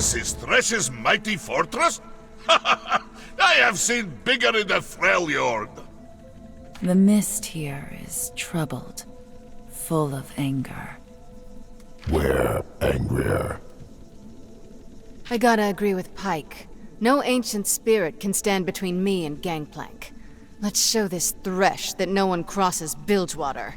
This is Thresh's mighty fortress? I have seen bigger in the Freljord. The mist here is troubled, full of anger. We're angrier. I gotta agree with Pike. No ancient spirit can stand between me and Gangplank. Let's show this Thresh that no one crosses Bilgewater.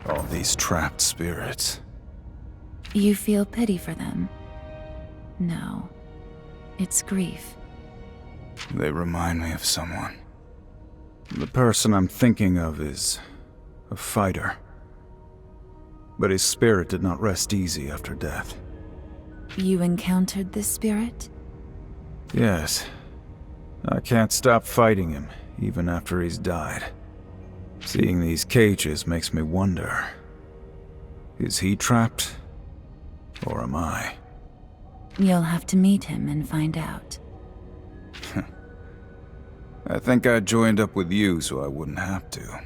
All these trapped spirits. You feel pity for them? No. It's grief. They remind me of someone. The person I'm thinking of is a fighter. But his spirit did not rest easy after death. You encountered this spirit? Yes. I can't stop fighting him, even after he's died. Seeing these cages makes me wonder. Is he trapped? Or am I? You'll have to meet him and find out. I think I joined up with you so I wouldn't have to.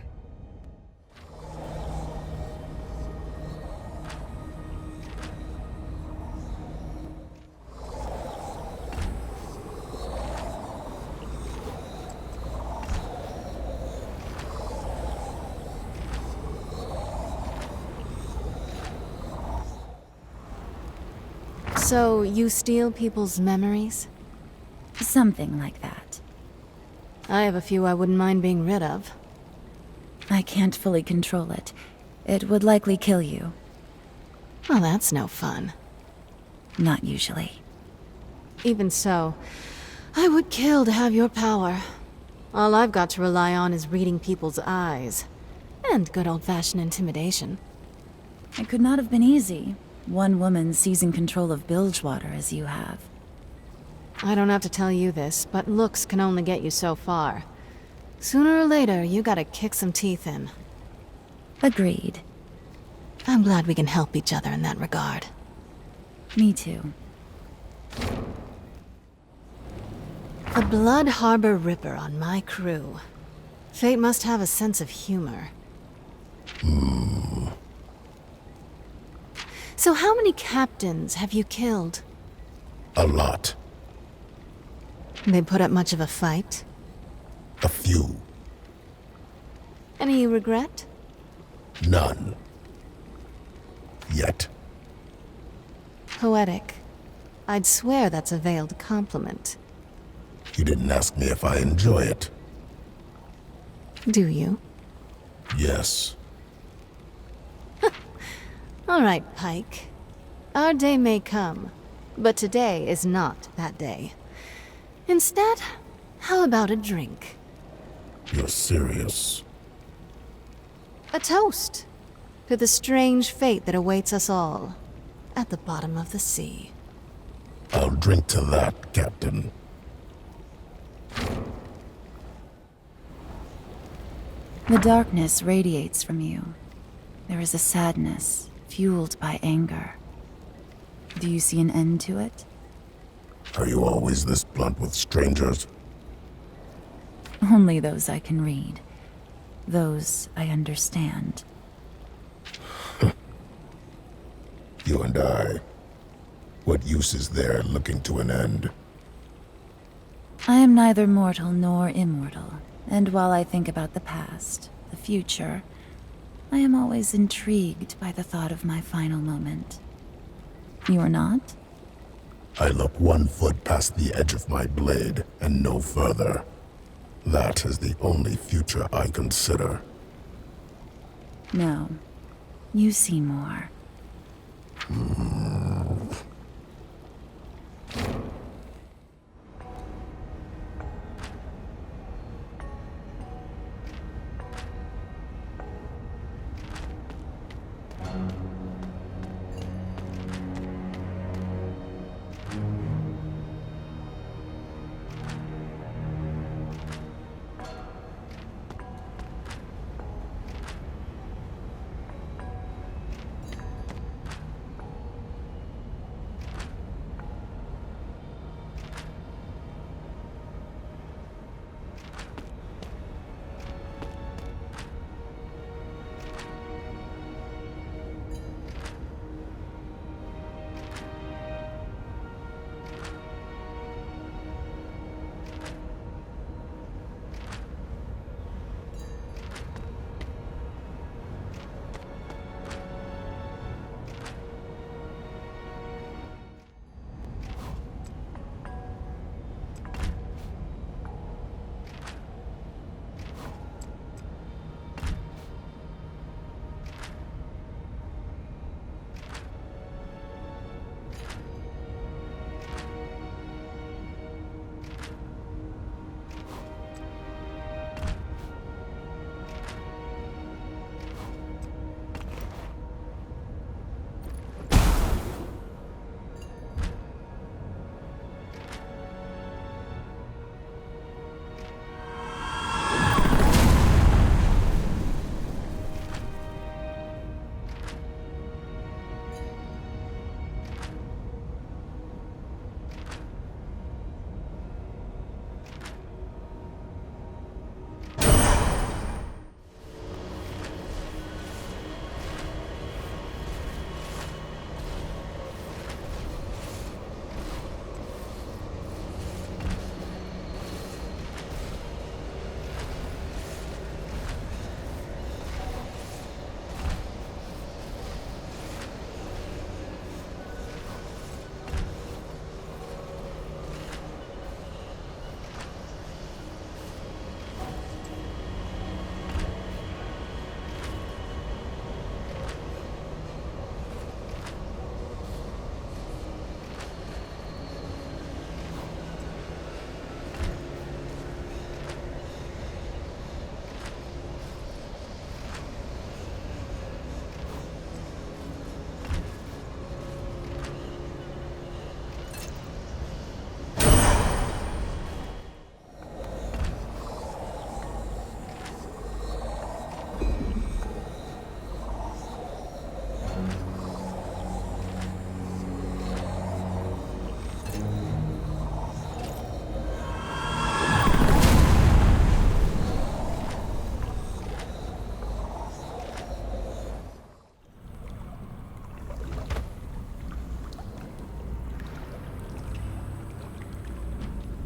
So, you steal people's memories? Something like that. I have a few I wouldn't mind being rid of. I can't fully control it. It would likely kill you. Well, that's no fun. Not usually. Even so, I would kill to have your power. All I've got to rely on is reading people's eyes. And good old-fashioned intimidation. It could not have been easy. One woman seizing control of Bilgewater as you have. I don't have to tell you this, but looks can only get you so far. Sooner or later, you gotta kick some teeth in. Agreed. I'm glad we can help each other in that regard. Me too. The Blood Harbor Ripper on my crew. Fate must have a sense of humor. So how many captains have you killed? A lot. They put up much of a fight? A few. Any regret? None. Yet. Poetic. I'd swear that's a veiled compliment. You didn't ask me if I enjoy it. Do you? Yes. All right, Pike. Our day may come, but today is not that day. Instead, how about a drink? You're serious. A toast to the strange fate that awaits us all at the bottom of the sea. I'll drink to that, Captain. The darkness radiates from you. There is a sadness, fueled by anger. Do you see an end to it? Are you always this blunt with strangers? Only those I can read. Those I understand. You and I. What use is there looking to an end? I am neither mortal nor immortal, and while I think about the past, the future, I am always intrigued by the thought of my final moment. You are not? I look 1 foot past the edge of my blade, and no further. That is the only future I consider. No. You see more.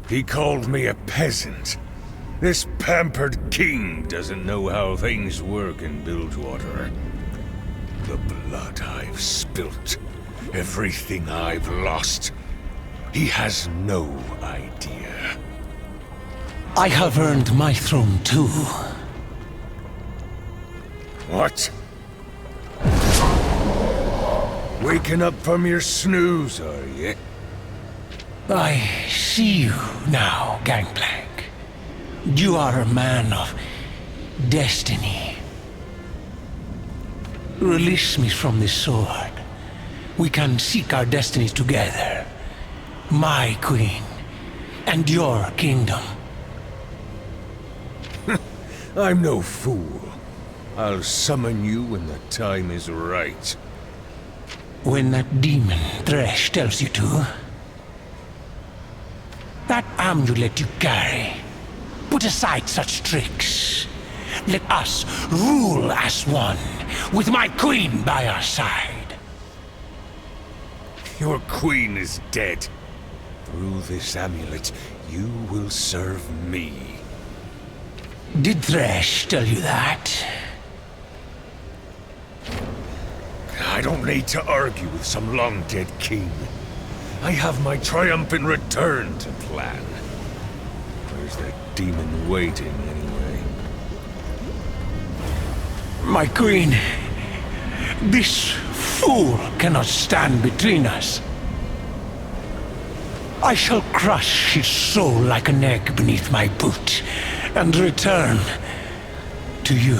He called me a peasant. This pampered king doesn't know how things work in Bilgewater. The blood I've spilt, everything I've lost, he has no idea. I have earned my throne too. What? Waking up from your snooze, are you? I see you now, Gangplank. You are a man of destiny. Release me from this sword. We can seek our destinies together. My queen, and your kingdom. I'm no fool. I'll summon you when the time is right. When that demon Thresh tells you to. That amulet you carry. Put aside such tricks. Let us rule as one, with my queen by our side. Your queen is dead. Through this amulet, you will serve me. Did Thresh tell you that? I don't need to argue with some long-dead king. I have my triumphant return to plan. Where's that demon waiting, anyway? My queen, this fool cannot stand between us. I shall crush his soul like an egg beneath my boot, and return to you.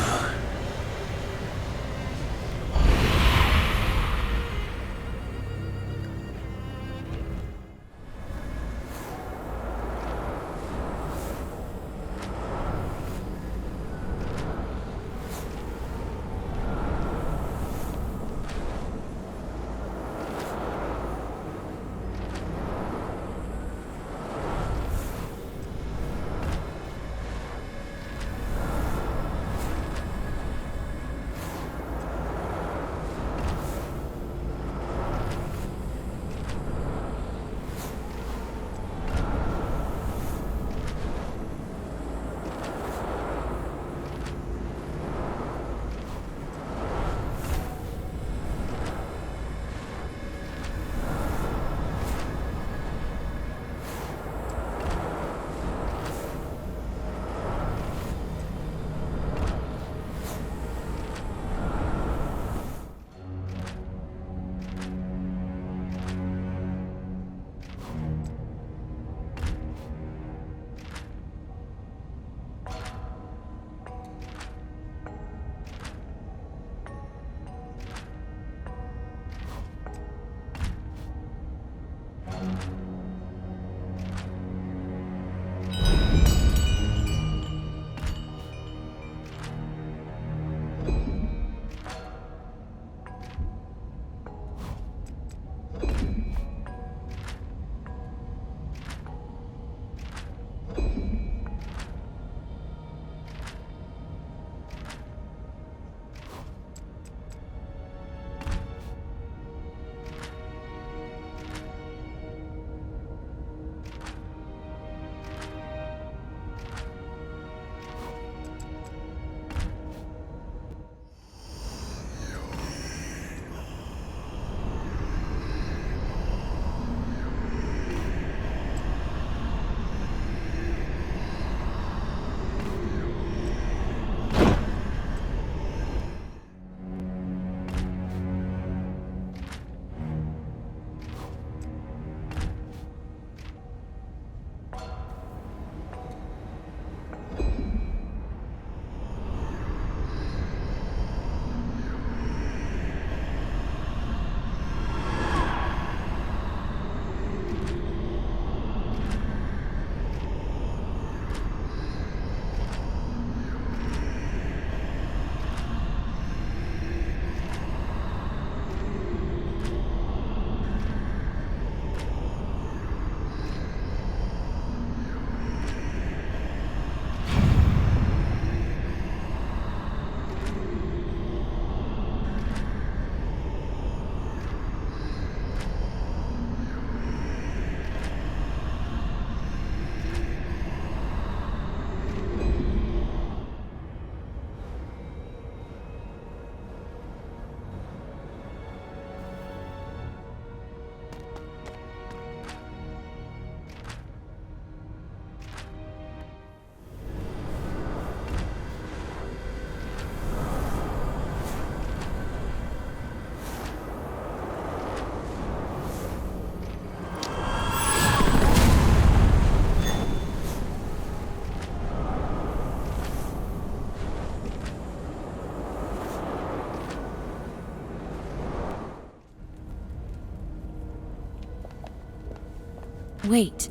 Wait.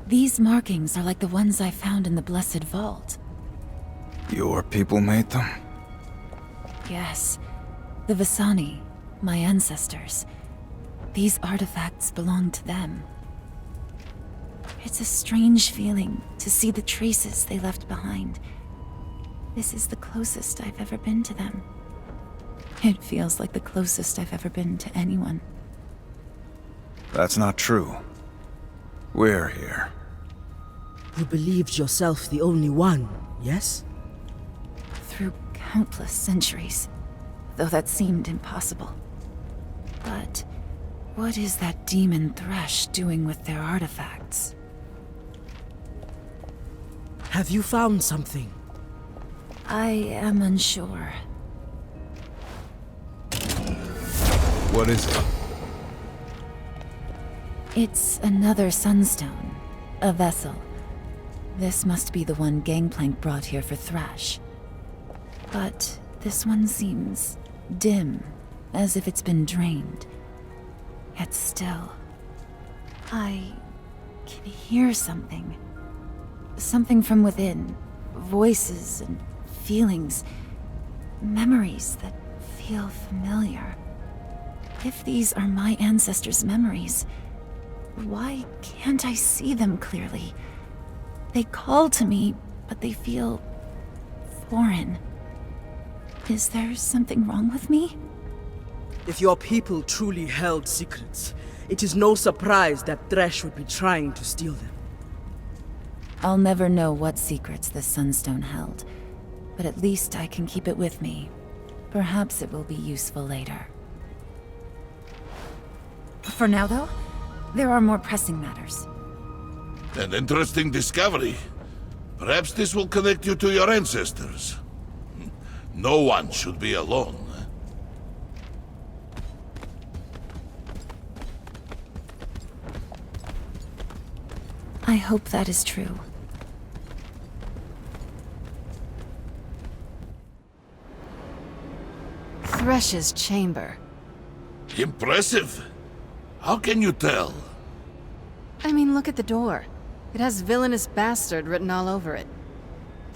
These markings are like the ones I found in the Blessed Vault. Your people made them? Yes. The Visani, my ancestors. These artifacts belong to them. It's a strange feeling to see the traces they left behind. This is the closest I've ever been to them. It feels like the closest I've ever been to anyone. That's not true. We're here. You believed yourself the only one, yes? Through countless centuries, though that seemed impossible. But what is that demon Thresh doing with their artifacts? Have you found something? I am unsure. What is it? It's another sunstone. A vessel. This must be the one Gangplank brought here for Thresh. But this one seems dim, as if it's been drained. Yet still, I can hear something. Something from within. Voices and feelings. Memories that feel familiar. If these are my ancestors' memories, why can't I see them clearly? They call to me, but they feel foreign. Is there something wrong with me? If your people truly held secrets, it is no surprise that Thresh would be trying to steal them. I'll never know what secrets this sunstone held, but at least I can keep it with me. Perhaps it will be useful later. For now, though, there are more pressing matters. An interesting discovery. Perhaps this will connect you to your ancestors. No one should be alone. I hope that is true. Thresh's chamber. Impressive. How can you tell? I mean, look at the door. It has villainous bastard written all over it.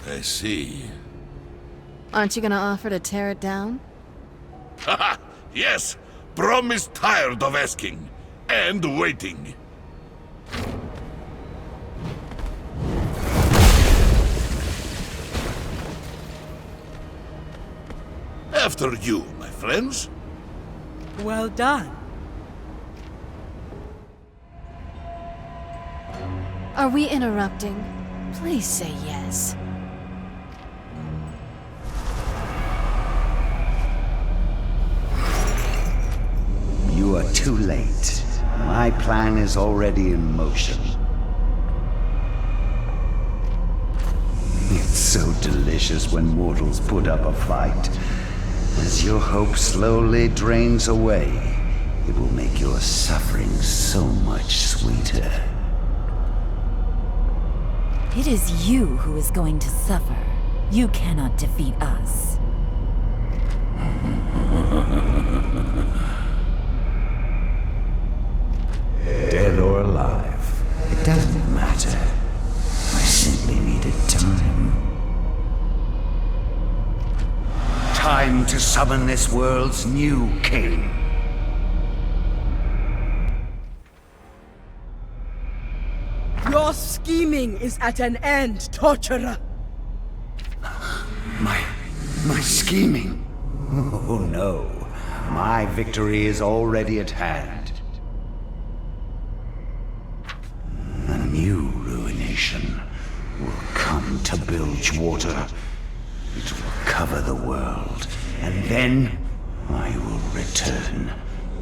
I see. Aren't you gonna offer to tear it down? Haha, yes. Brom is tired of asking. And waiting. After you, my friends. Well done. Are we interrupting? Please say yes. You are too late. My plan is already in motion. It's so delicious when mortals put up a fight. As your hope slowly drains away, it will make your suffering so much sweeter. It is you who is going to suffer. You cannot defeat us. Dead or alive, it doesn't matter. I simply needed time. Time to summon this world's new king. Your scheming is at an end, torturer. My scheming? Oh no. My victory is already at hand. A new ruination will come to Bilgewater. It will cover the world, and then I will return.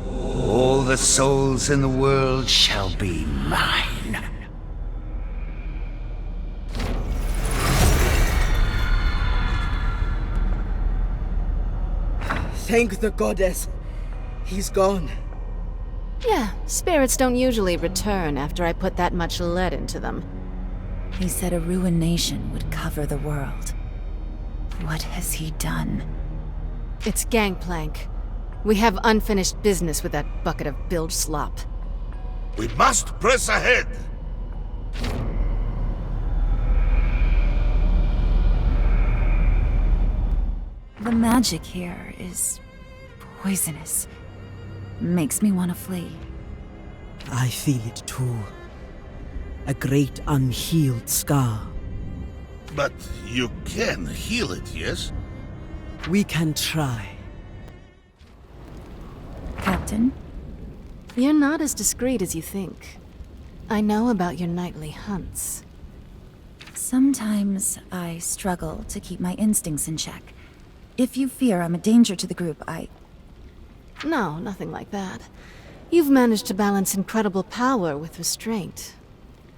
All the souls in the world shall be mine. Thank the goddess. He's gone. Yeah, spirits don't usually return after I put that much lead into them. He said a ruination would cover the world. What has he done? It's Gangplank. We have unfinished business with that bucket of bilge slop. We must press ahead. magic here is poisonous. Makes me want to flee. I feel it too. A great unhealed scar. But you can heal it, yes? We can try. Captain, You're not as discreet as you think. I know about your nightly hunts. sometimes I struggle to keep my instincts in check. If you fear I'm a danger to the group, No, nothing like that. You've managed to balance incredible power with restraint.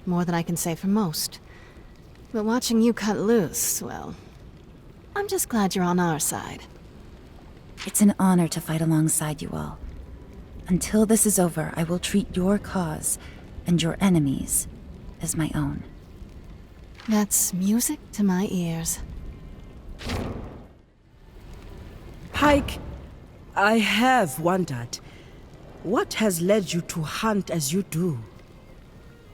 More than I can say for most. But watching you cut loose, well... I'm just glad you're on our side. It's an honor to fight alongside you all. Until this is over, I will treat your cause and your enemies as my own. That's music to my ears. Pike, I have wondered, what has led you to hunt as you do?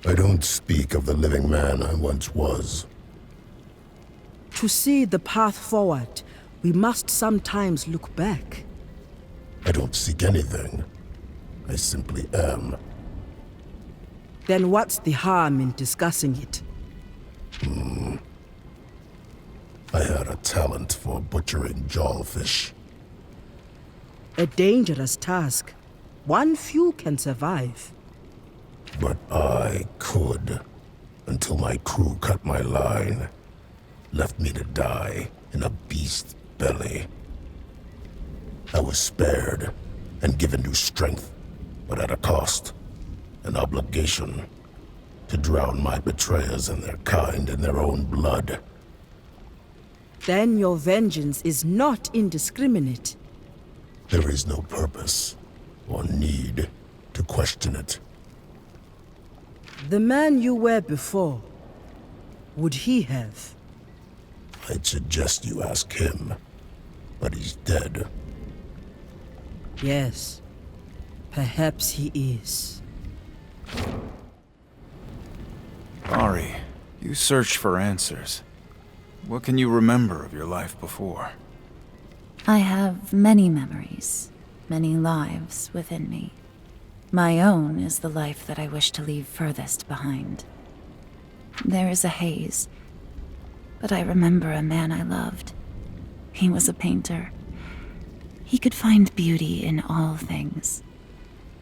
I don't speak of the living man I once was. To see the path forward, we must sometimes look back. I don't seek anything. I simply am. Then what's the harm in discussing it? I had a talent for butchering jawfish. A dangerous task. One few can survive. But I could, until my crew cut my line, left me to die in a beast's belly. I was spared and given new strength, but at a cost, an obligation to drown my betrayers and their kind in their own blood. Then your vengeance is not indiscriminate. There is no purpose or need to question it. The man you were before, would he have? I'd suggest you ask him, but he's dead. Yes, perhaps he is. Ari, you search for answers. What can you remember of your life before? I have many memories, many lives within me. My own is the life that I wish to leave furthest behind. There is a haze, but I remember a man I loved. He was a painter. He could find beauty in all things.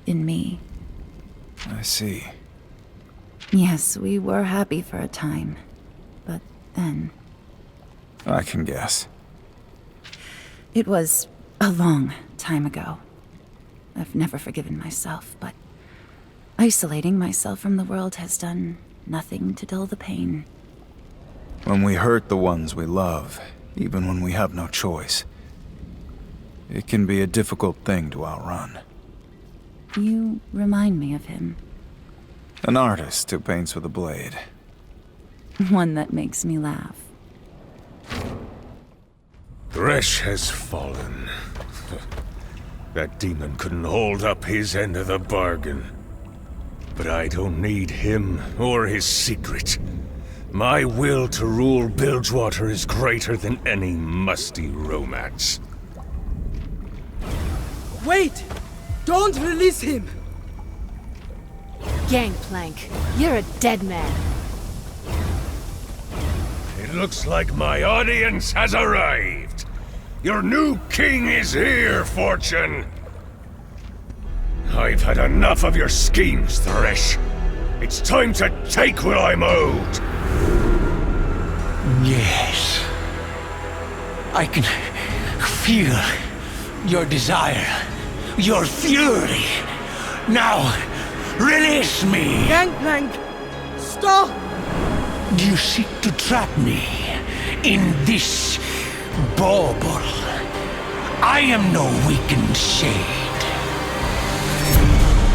In me. I see. Yes, we were happy for a time. But then... I can guess. It was a long time ago. I've never forgiven myself, but isolating myself from the world has done nothing to dull the pain. When we hurt the ones we love, even when we have no choice, it can be a difficult thing to outrun. You remind me of him. An artist who paints with a blade. One that makes me laugh. Thresh has fallen. That demon couldn't hold up his end of the bargain. But I don't need him or his secret. My will to rule Bilgewater is greater than any musty romance. Wait! Don't release him! Gangplank, you're a dead man. It looks like my audience has arrived. Your new king is here, Fortune. I've had enough of your schemes, Thresh. It's time to take what I'm owed. Yes. I can feel your desire, your fury. Now, release me! Gangplank! Stop! You seek to trap me in this bauble. I am no weakened shade.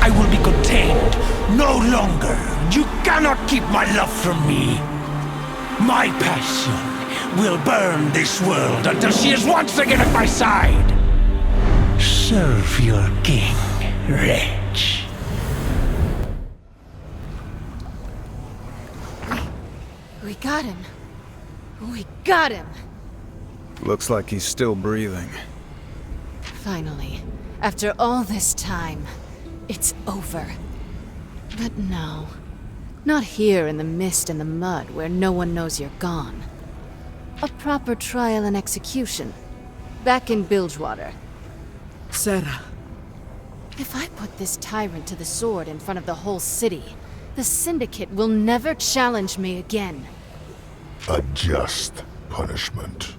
I will be contained no longer. You cannot keep my love from me. My passion will burn this world until she is once again at my side. Serve your king, wretch. We got him. We got him. Looks like he's still breathing. Finally, after all this time, it's over. But no. Not here in the mist and the mud where no one knows you're gone. A proper trial and execution. Back in Bilgewater. Sarah, If I put this tyrant to the sword in front of the whole city, the Syndicate will never challenge me again. A just punishment.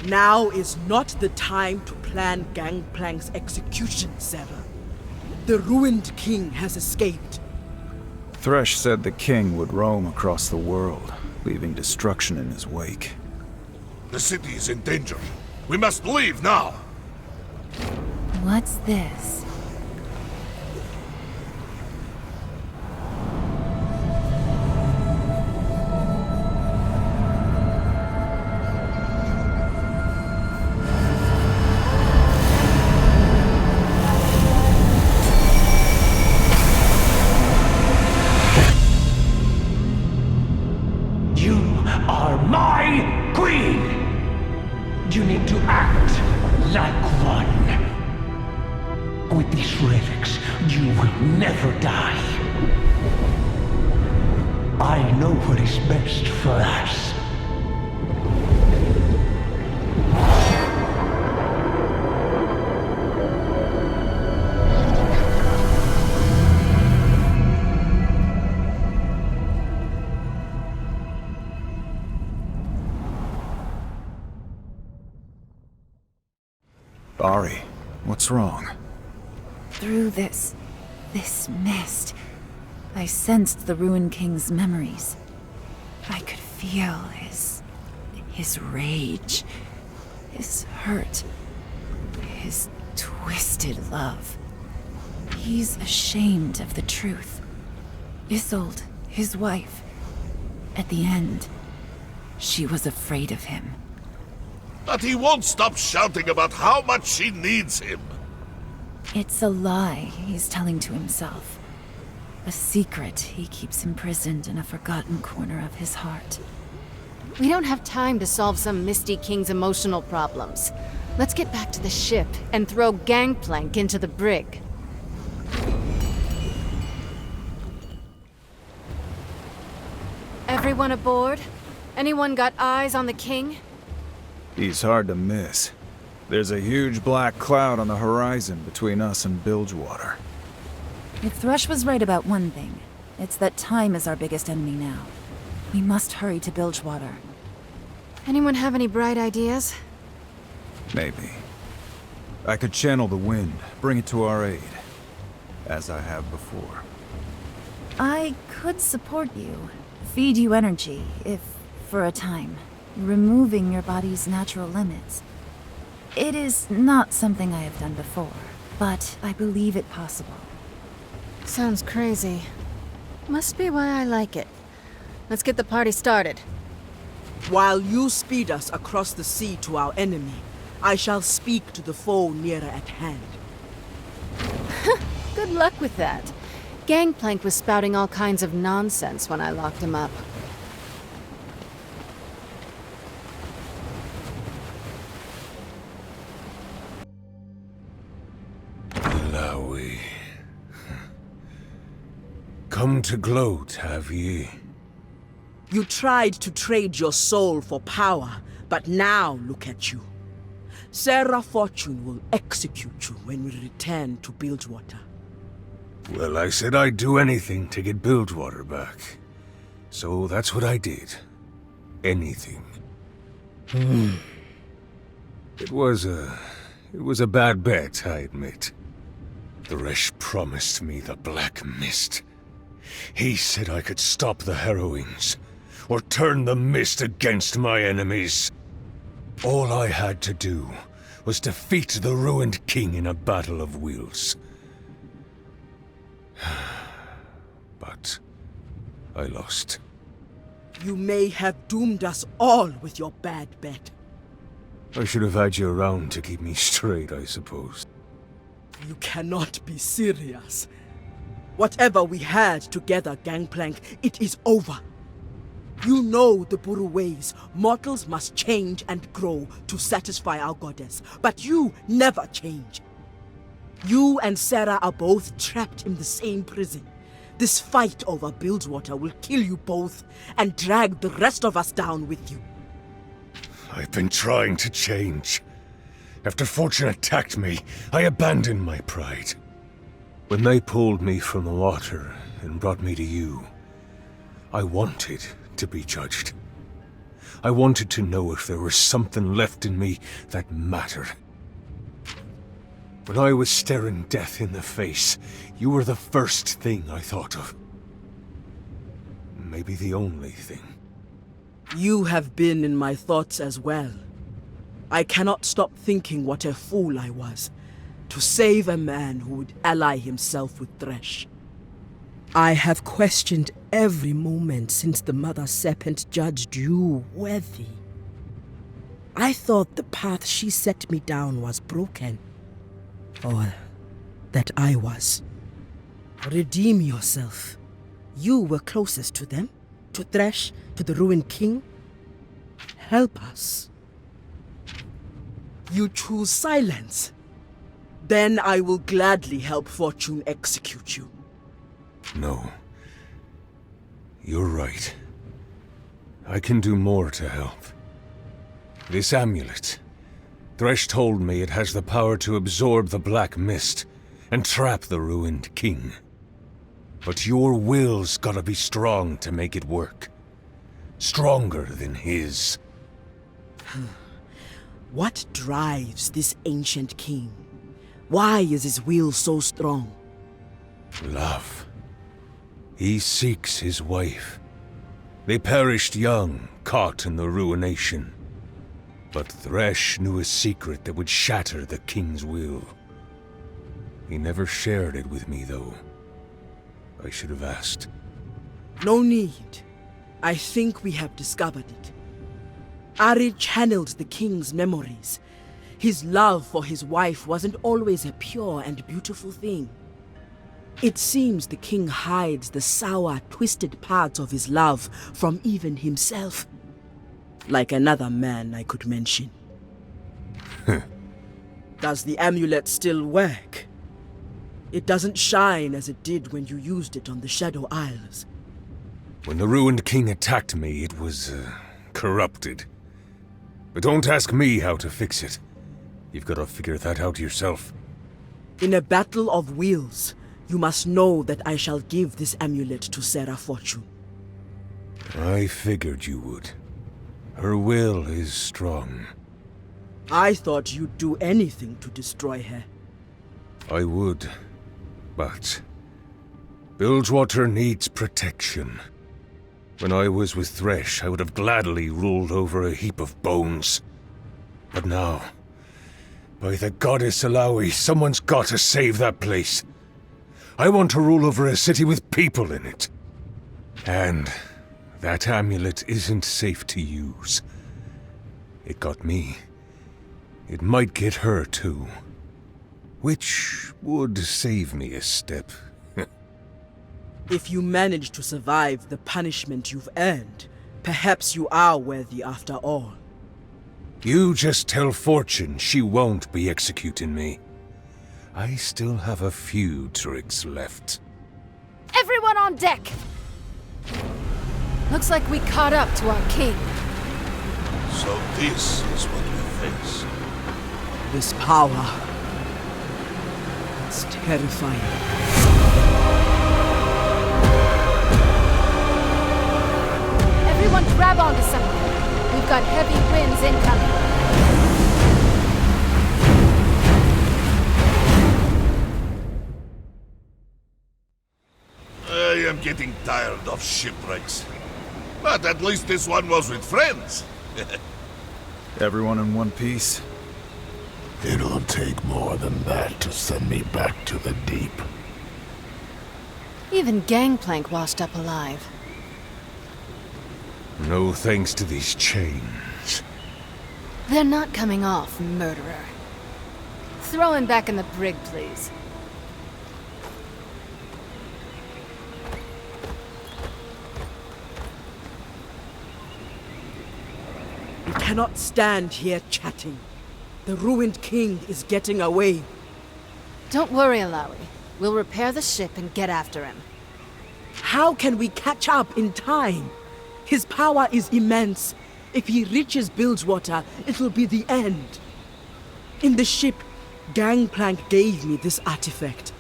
now is not the time to plan Gangplank's execution, Sarah. The ruined king has escaped. Thresh said the king would roam across the world, leaving destruction in his wake. The city is in danger. We must leave now. What's this? You are my queen! You need to act like one. With these relics, you will never die. I know what is best for us. Ari, what's wrong? Through this mist, I sensed the Ruined King's memories. I could feel his rage, his hurt, his twisted love. He's ashamed of the truth. Isolde, his wife, at the end, she was afraid of him. But he won't stop shouting about how much she needs him. It's a lie he's telling to himself. A secret he keeps imprisoned in a forgotten corner of his heart. We don't have time to solve some Misty King's emotional problems. Let's get back to the ship and throw Gangplank into the brig. Everyone aboard? Anyone got eyes on the king? He's hard to miss. There's a huge black cloud on the horizon between us and Bilgewater. If Thresh was right about one thing, it's that time is our biggest enemy now. We must hurry to Bilgewater. Anyone have any bright ideas? Maybe. I could channel the wind, bring it to our aid, as I have before. I could support you, feed you energy, if for a time, removing your body's natural limits. It is not something I have done before, but I believe it possible. Sounds crazy. Must be why I like it. Let's get the party started. While you speed us across the sea to our enemy, I shall speak to the foe nearer at hand. Good luck with that. Gangplank was spouting all kinds of nonsense when I locked him up. Lawi. Come to gloat, have ye? You tried to trade your soul for power, but now look at you. Sarah Fortune will execute you when we return to Bilgewater. Well, I said I'd do anything to get Bilgewater back. So that's what I did. Anything. It was a bad bet, I admit. Thresh promised me the Black Mist. He said I could stop the Harrowings, or turn the mist against my enemies. All I had to do was defeat the Ruined King in a battle of wills. But I lost. You may have doomed us all with your bad bet. I should have had you around to keep me straight, I suppose. You cannot be serious. Whatever we had together, Gangplank, it is over. You know the Buru ways. Mortals must change and grow to satisfy our goddess. But you never change. You and Sarah are both trapped in the same prison. This fight over Bilgewater will kill you both and drag the rest of us down with you. I've been trying to change. After Fortune attacked me, I abandoned my pride. When they pulled me from the water and brought me to you, I wanted to be judged. I wanted to know if there was something left in me that mattered. When I was staring death in the face, you were the first thing I thought of. Maybe the only thing. You have been in my thoughts as well. I cannot stop thinking what a fool I was to save a man who would ally himself with Thresh. I have questioned every moment since the Mother Serpent judged you worthy. I thought the path she set me down was broken. Or that I was. Redeem yourself. You were closest to them, to Thresh, to the Ruined King. Help us. You choose silence. Then I will gladly help Fortune execute you. No. You're right. I can do more to help. This amulet. Thresh told me it has the power to absorb the Black Mist and trap the Ruined King. But your will's gotta be strong to make it work. Stronger than his. What drives this ancient king? Why is his will so strong? Love. He seeks his wife. They perished young, caught in the ruination. But Thresh knew a secret that would shatter the king's will. He never shared it with me, though. I should have asked. No need. I think we have discovered it. Ari channeled the king's memories. His love for his wife wasn't always a pure and beautiful thing. It seems the king hides the sour, twisted parts of his love from even himself. Like another man I could mention. Does the amulet still work? It doesn't shine as it did when you used it on the Shadow Isles. When the Ruined King attacked me, it was, corrupted. But don't ask me how to fix it. You've got to figure that out yourself. In a battle of wills, you must know that I shall give this amulet to Sarah Fortune. I figured you would. Her will is strong. I thought you'd do anything to destroy her. I would, but Bilgewater needs protection. When I was with Thresh, I would have gladly ruled over a heap of bones. But now, by the goddess Alawi, someone's got to save that place. I want to rule over a city with people in it. And that amulet isn't safe to use. It got me. It might get her, too. Which would save me a step. If you manage to survive the punishment you've earned, perhaps you are worthy after all. You just tell Fortune she won't be executing me. I still have a few tricks left. Everyone on deck! Looks like we caught up to our king. So this is what we face. This power. It's terrifying. Everyone grab onto something. We've got heavy winds incoming. I am getting tired of shipwrecks. But at least this one was with friends. Everyone in one piece? It'll take more than that to send me back to the deep. Even Gangplank washed up alive. No thanks to these chains. They're not coming off, murderer. Throw him back in the brig, please. cannot stand here chatting. The ruined king is getting away. Don't worry, Alawi. We'll repair the ship and get after him. How can we catch up in time? His power is immense. If he reaches Bilgewater, it'll be the end. In the ship, Gangplank gave me this artifact.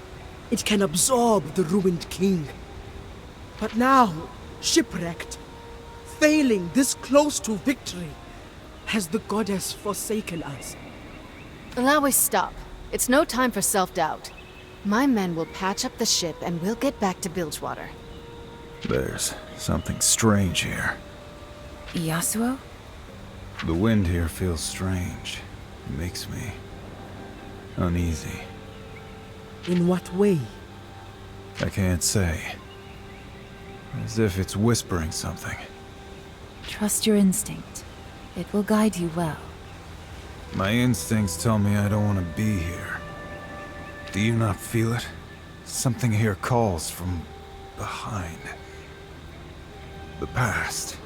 It can absorb the ruined king. But now, shipwrecked, failing this close to victory, has the goddess forsaken us? Alawi, stop. It's no time for self-doubt. My men will patch up the ship and we'll get back to Bilgewater. There's something strange here. Yasuo? The wind here feels strange. It makes me uneasy. In what way? I can't say. As if it's whispering something. Trust your instinct. It will guide you well. My instincts tell me I don't want to be here. Do you not feel it? Something here calls from behind. The past.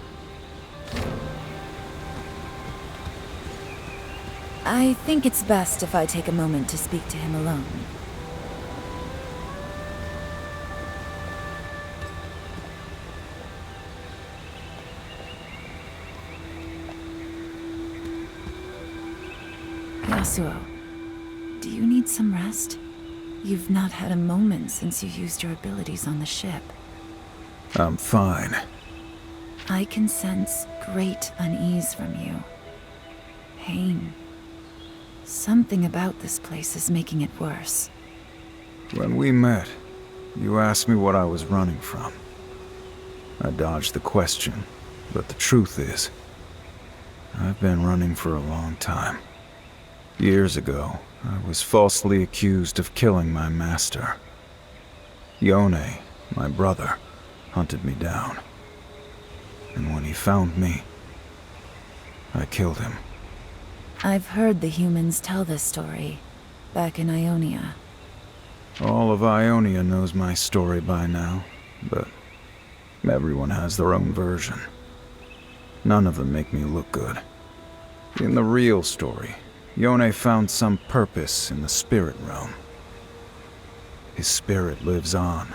I think it's best if I take a moment to speak to him alone. Yasuo, do you need some rest? You've not had a moment since you used your abilities on the ship. I'm fine. I can sense great unease from you. Pain. Something about this place is making it worse. When we met, you asked me what I was running from. I dodged the question, but the truth is, I've been running for a long time. Years ago, I was falsely accused of killing my master. Yone, my brother, hunted me down. And when he found me, I killed him. I've heard the humans tell this story, back in Ionia. All of Ionia knows my story by now, but everyone has their own version. None of them make me look good. In the real story, Yone found some purpose in the spirit realm. His spirit lives on,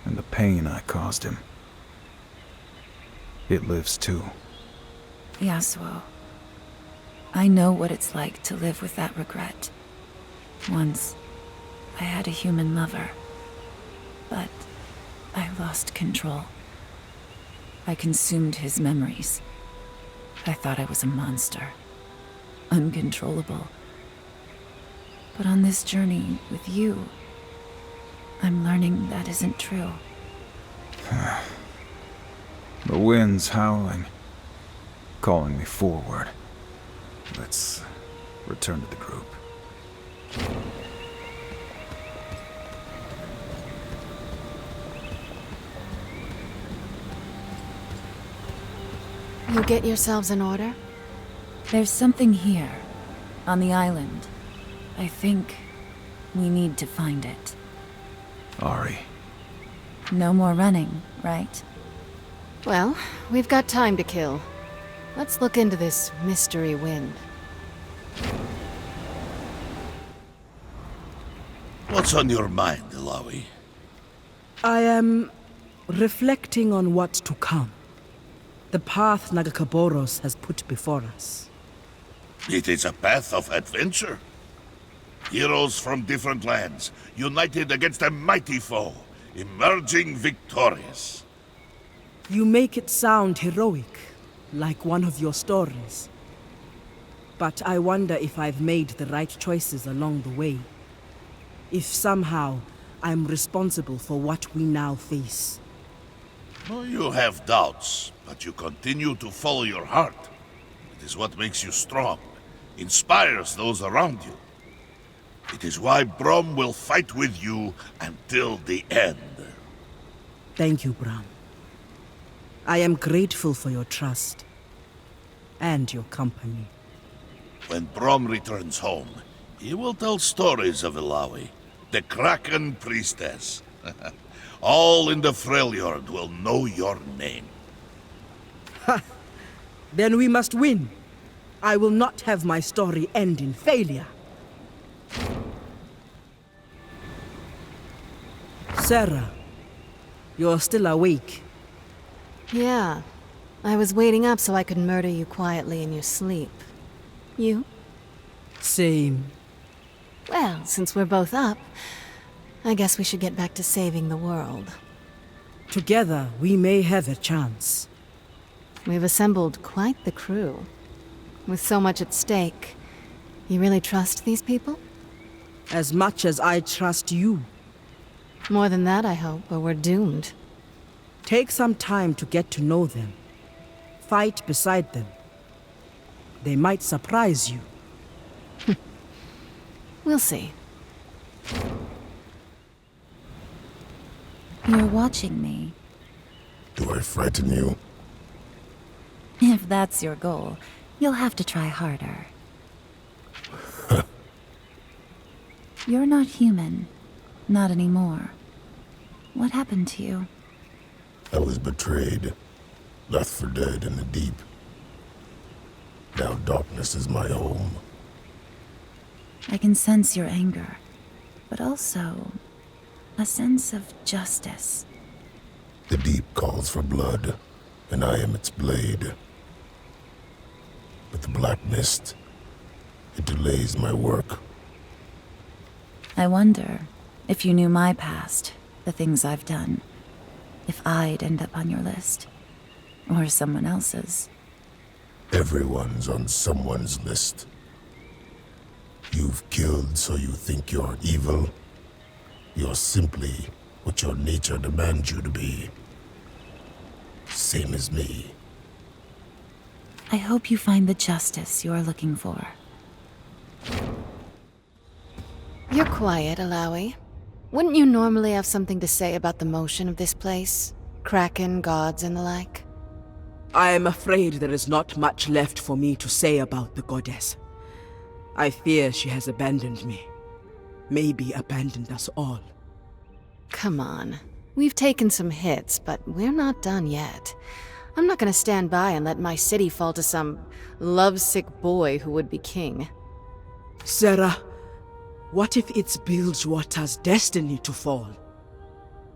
and the pain I caused him, it lives too. Yasuo, I know what it's like to live with that regret. Once, I had a human lover, but I lost control. I consumed his memories. I thought I was a monster. Uncontrollable. But on this journey with you, I'm learning that isn't true. The wind's howling, calling me forward. Let's return to the group. You get yourselves in order? There's something here, on the island. I think we need to find it. Ari. No more running, right? Well, we've got time to kill. Let's look into this mystery wind. What's on your mind, Alawi? I am reflecting on what's to come. The path Nagakaboros has put before us. It is a path of adventure. Heroes from different lands, united against a mighty foe, emerging victorious. You make it sound heroic, like one of your stories. But I wonder if I've made the right choices along the way. If somehow I'm responsible for what we now face. Oh, you have doubts, but you continue to follow your heart. It is what makes you strong, inspires those around you. It is why Brom will fight with you until the end. Thank you, Bram. I am grateful for your trust. And your company. When Brom returns home, he will tell stories of Ilawi, the Kraken Priestess. All in the Freljord will know your name. Ha! Then we must win. I will not have my story end in failure. Sarah, you're still awake. Yeah. I was waiting up so I could murder you quietly in your sleep. You? Same. Well, since we're both up, I guess we should get back to saving the world. Together, we may have a chance. We've assembled quite the crew. With so much at stake, you really trust these people? As much as I trust you. More than that, I hope, or we're doomed. Take some time to get to know them. Fight beside them. They might surprise you. We'll see. You're watching me. Do I frighten you? If that's your goal, you'll have to try harder. You're not human. Not anymore. What happened to you? I was betrayed, left for dead in the deep. Now darkness is my home. I can sense your anger, but also a sense of justice. The deep calls for blood, and I am its blade. But the black mist, it delays my work. I wonder if you knew my past, the things I've done, if I'd end up on your list, or someone else's. Everyone's on someone's list. You've killed so you think you're evil. You're simply what your nature demands you to be. Same as me. I hope you find the justice you are looking for. You're quiet, Alawi. Wouldn't you normally have something to say about the motion of this place? Kraken, gods, and the like? I am afraid there is not much left for me to say about the goddess. I fear she has abandoned me. Maybe abandoned us all. Come on. We've taken some hits, but we're not done yet. I'm not gonna stand by and let my city fall to some lovesick boy who would be king. Sarah, what if it's Bilgewater's destiny to fall?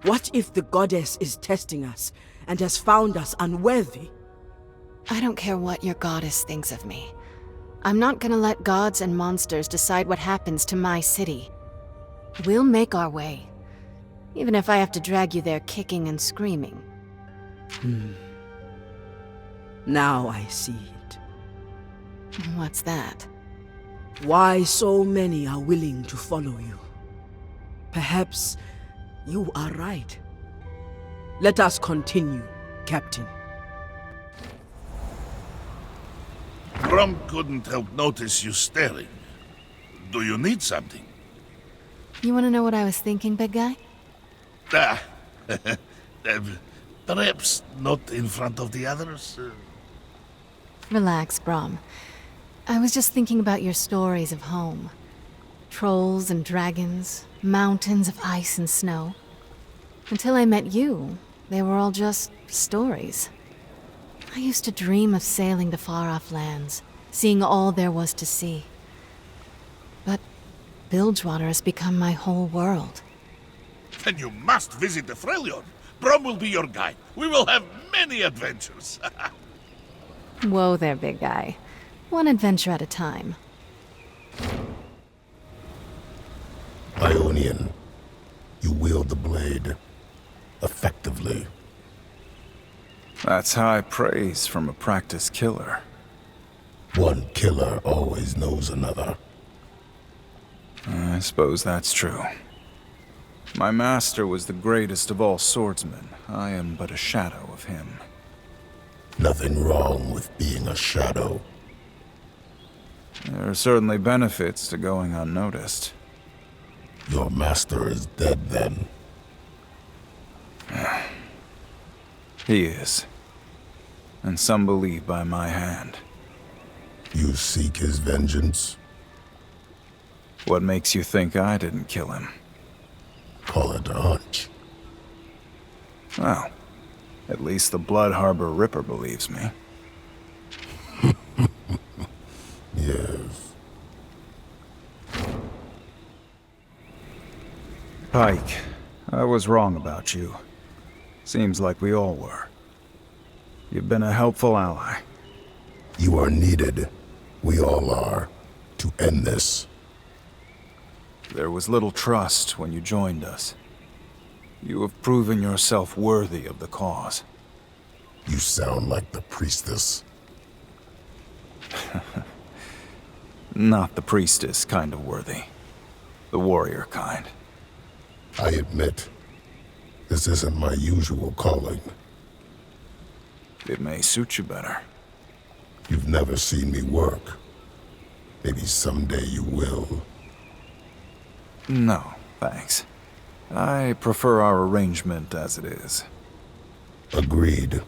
What if the goddess is testing us and has found us unworthy? I don't care what your goddess thinks of me. I'm not gonna let gods and monsters decide what happens to my city. We'll make our way, even if I have to drag you there kicking and screaming. Now I see it. What's that? Why so many are willing to follow you. Perhaps you are right. Let us continue, Captain. Brom couldn't help notice you staring. Do you need something? You wanna know what I was thinking, big guy? Ah, perhaps not in front of the others? Relax, Brom. I was just thinking about your stories of home. Trolls and dragons, mountains of ice and snow. Until I met you, they were all just stories. I used to dream of sailing to far-off lands, seeing all there was to see. But Bilgewater has become my whole world. Then you must visit the Freljord. Brom will be your guide. We will have many adventures. Whoa there, big guy. One adventure at a time. Ionian, you wield the blade effectively. That's high praise from a practiced killer. One killer always knows another. I suppose that's true. My master was the greatest of all swordsmen. I am but a shadow of him. Nothing wrong with being a shadow. There are certainly benefits to going unnoticed. Your master is dead then. He is. And some believe by my hand. You seek his vengeance? What makes you think I didn't kill him? Call it a hunch. Well, at least the Blood Harbor Ripper believes me. Pike, I was wrong about you. Seems like we all were. You've been a helpful ally. You are needed. We all are. To end this. There was little trust when you joined us. You have proven yourself worthy of the cause. You sound like the priestess. Not the priestess kind of worthy. The warrior kind. I admit, this isn't my usual calling. It may suit you better. You've never seen me work. Maybe someday you will. No, thanks. I prefer our arrangement as it is. Agreed.